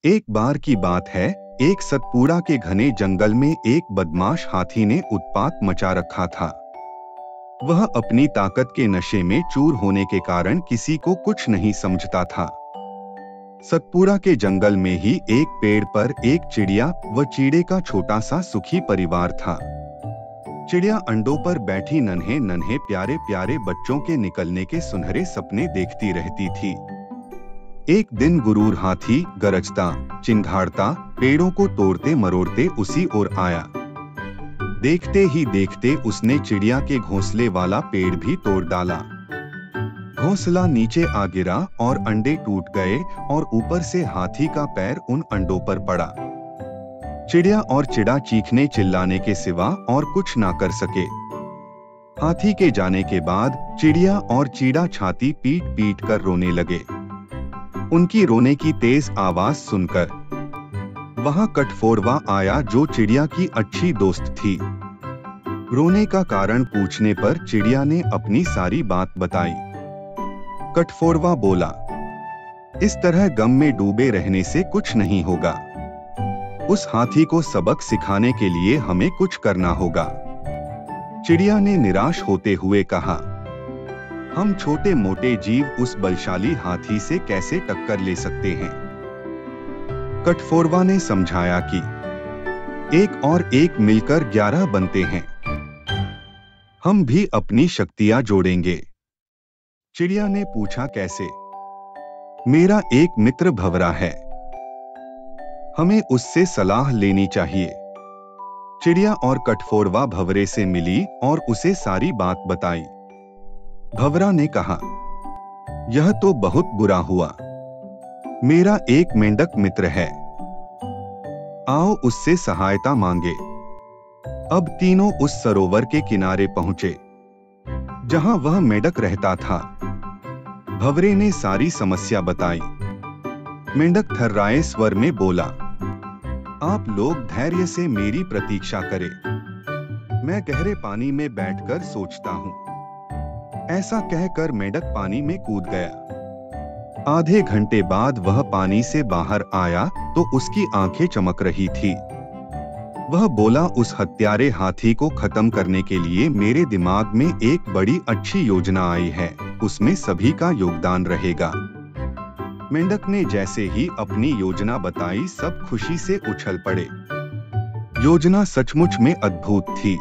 एक बार की बात है, एक सतपुड़ा के घने जंगल में एक बदमाश हाथी ने उत्पात मचा रखा था। वह अपनी ताकत के नशे में चूर होने के कारण किसी को कुछ नहीं समझता था। सतपुड़ा के जंगल में ही एक पेड़ पर एक चिड़िया व चीड़े का छोटा सा सुखी परिवार था। चिड़िया अंडों पर बैठी नन्हे नन्हे प्यारे प्यारे बच्चों के निकलने के सुनहरे सपने देखती रहती थी। एक दिन गुरूर हाथी गरजता चिंघाड़ता पेड़ों को तोड़ते मरोड़ते उसी ओर आया। देखते ही देखते उसने चिड़िया के घोंसले वाला पेड़ भी तोड़ डाला। घोंसला नीचे आ गिरा और अंडे टूट गए और ऊपर से हाथी का पैर उन अंडों पर पड़ा। चिड़िया और चिड़ा चीखने चिल्लाने के सिवा और कुछ ना कर सके। हाथी के जाने के बाद चिड़िया और चीड़ा छाती पीट पीट कर रोने लगे। उनकी रोने की तेज आवाज सुनकर वहां कठफोड़वा आया, जो चिड़िया की अच्छी दोस्त थी। रोने का कारण पूछने पर चिड़िया ने अपनी सारी बात बताई। कठफोड़वा बोला, इस तरह गम में डूबे रहने से कुछ नहीं होगा। उस हाथी को सबक सिखाने के लिए हमें कुछ करना होगा। चिड़िया ने निराश होते हुए कहा, हम छोटे मोटे जीव उस बलशाली हाथी से कैसे टक्कर ले सकते हैं। कठफोड़वा ने समझाया कि एक और एक मिलकर 11 बनते हैं। हम भी अपनी शक्तियां जोड़ेंगे। चिड़िया ने पूछा, कैसे? मेरा एक मित्र भंवरा है, हमें उससे सलाह लेनी चाहिए। चिड़िया और कठफोड़वा भंवरे से मिली और उसे सारी बात बताई। भंवरा ने कहा, यह तो बहुत बुरा हुआ। मेरा एक मेंढक मित्र है, आओ उससे सहायता मांगे। अब तीनों उस सरोवर के किनारे पहुंचे जहां वह मेंढक रहता था। भंवरे ने सारी समस्या बताई। मेंढक थर्राए स्वर में बोला, आप लोग धैर्य से मेरी प्रतीक्षा करें। मैं गहरे पानी में बैठकर सोचता हूं। ऐसा कहकर मेंढक पानी में कूद गया। आधे घंटे बाद वह पानी से बाहर आया तो उसकी आंखें चमक रही थी। वह बोला, उस हत्यारे हाथी को खत्म करने के लिए मेरे दिमाग में एक बड़ी अच्छी योजना आई है, उसमें सभी का योगदान रहेगा। मेंढक ने जैसे ही अपनी योजना बताई, सब खुशी से उछल पड़े। योजना सचमुच में अद्भुत थी।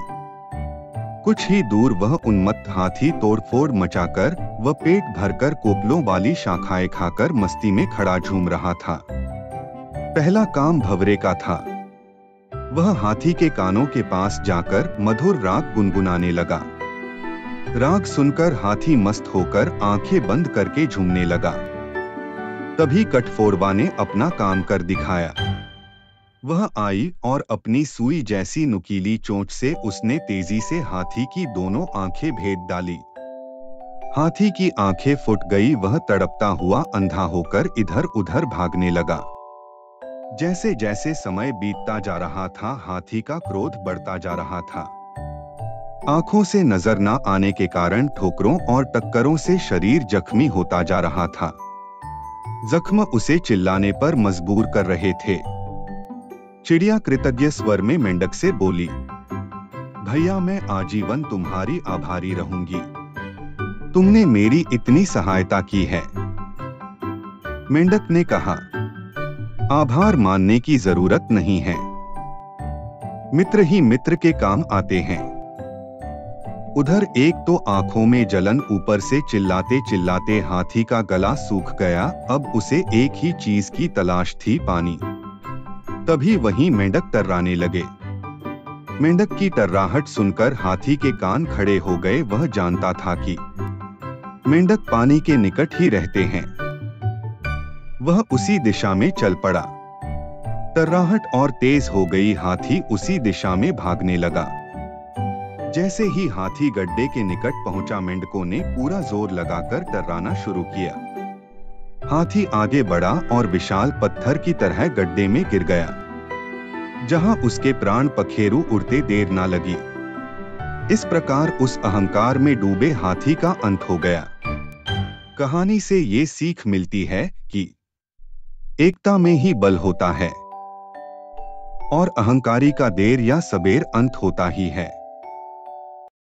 कुछ ही दूर वह उन्मत्त हाथी तोड़फोड़ मचाकर व पेट भरकर कोपलों वाली शाखाएं खाकर मस्ती में खड़ा झूम रहा था। पहला काम भंवरे का था। वह हाथी के कानों के पास जाकर मधुर राग गुनगुनाने लगा। राग सुनकर हाथी मस्त होकर आंखें बंद करके झूमने लगा। तभी कठफोड़वा ने अपना काम कर दिखाया। वह आई और अपनी सुई जैसी नुकीली चोंच से उसने तेजी से हाथी की दोनों आंखें भेद डाली। हाथी की आंखें फूट गई। वह तड़पता हुआ अंधा होकर इधर उधर भागने लगा। जैसे जैसे समय बीतता जा रहा था, हाथी का क्रोध बढ़ता जा रहा था। आंखों से नजर न आने के कारण ठोकरों और टक्करों से शरीर जख्मी होता जा रहा था। जख्म उसे चिल्लाने पर मजबूर कर रहे थे। चिड़िया कृतज्ञ स्वर में मेंढक से बोली, भैया मैं आजीवन तुम्हारी आभारी रहूंगी। तुमने मेरी इतनी सहायता की है। मेंढक ने कहा, आभार मानने की जरूरत नहीं है। मित्र ही मित्र के काम आते हैं। उधर एक तो आंखों में जलन, ऊपर से चिल्लाते चिल्लाते हाथी का गला सूख गया। अब उसे एक ही चीज की तलाश थी, पानी। तभी वहीं मेंढक टर्राने लगे। मेंढक की टर्राहट सुनकर हाथी के कान खड़े हो गए। वह जानता था कि मेंढक पानी के निकट ही रहते हैं। वह उसी दिशा में चल पड़ा। टर्राहट और तेज हो गई। हाथी उसी दिशा में भागने लगा। जैसे ही हाथी गड्ढे के निकट पहुंचा, मेंढकों ने पूरा जोर लगाकर टर्राना शुरू किया। हाथी आगे बढ़ा और विशाल पत्थर की तरह गड्ढे में गिर गया, जहां उसके प्राण पखेरु उड़ते देर ना लगी। इस प्रकार उस अहंकार में डूबे हाथी का अंत हो गया। कहानी से ये सीख मिलती है कि एकता में ही बल होता है और अहंकारी का देर या सबेर अंत होता ही है।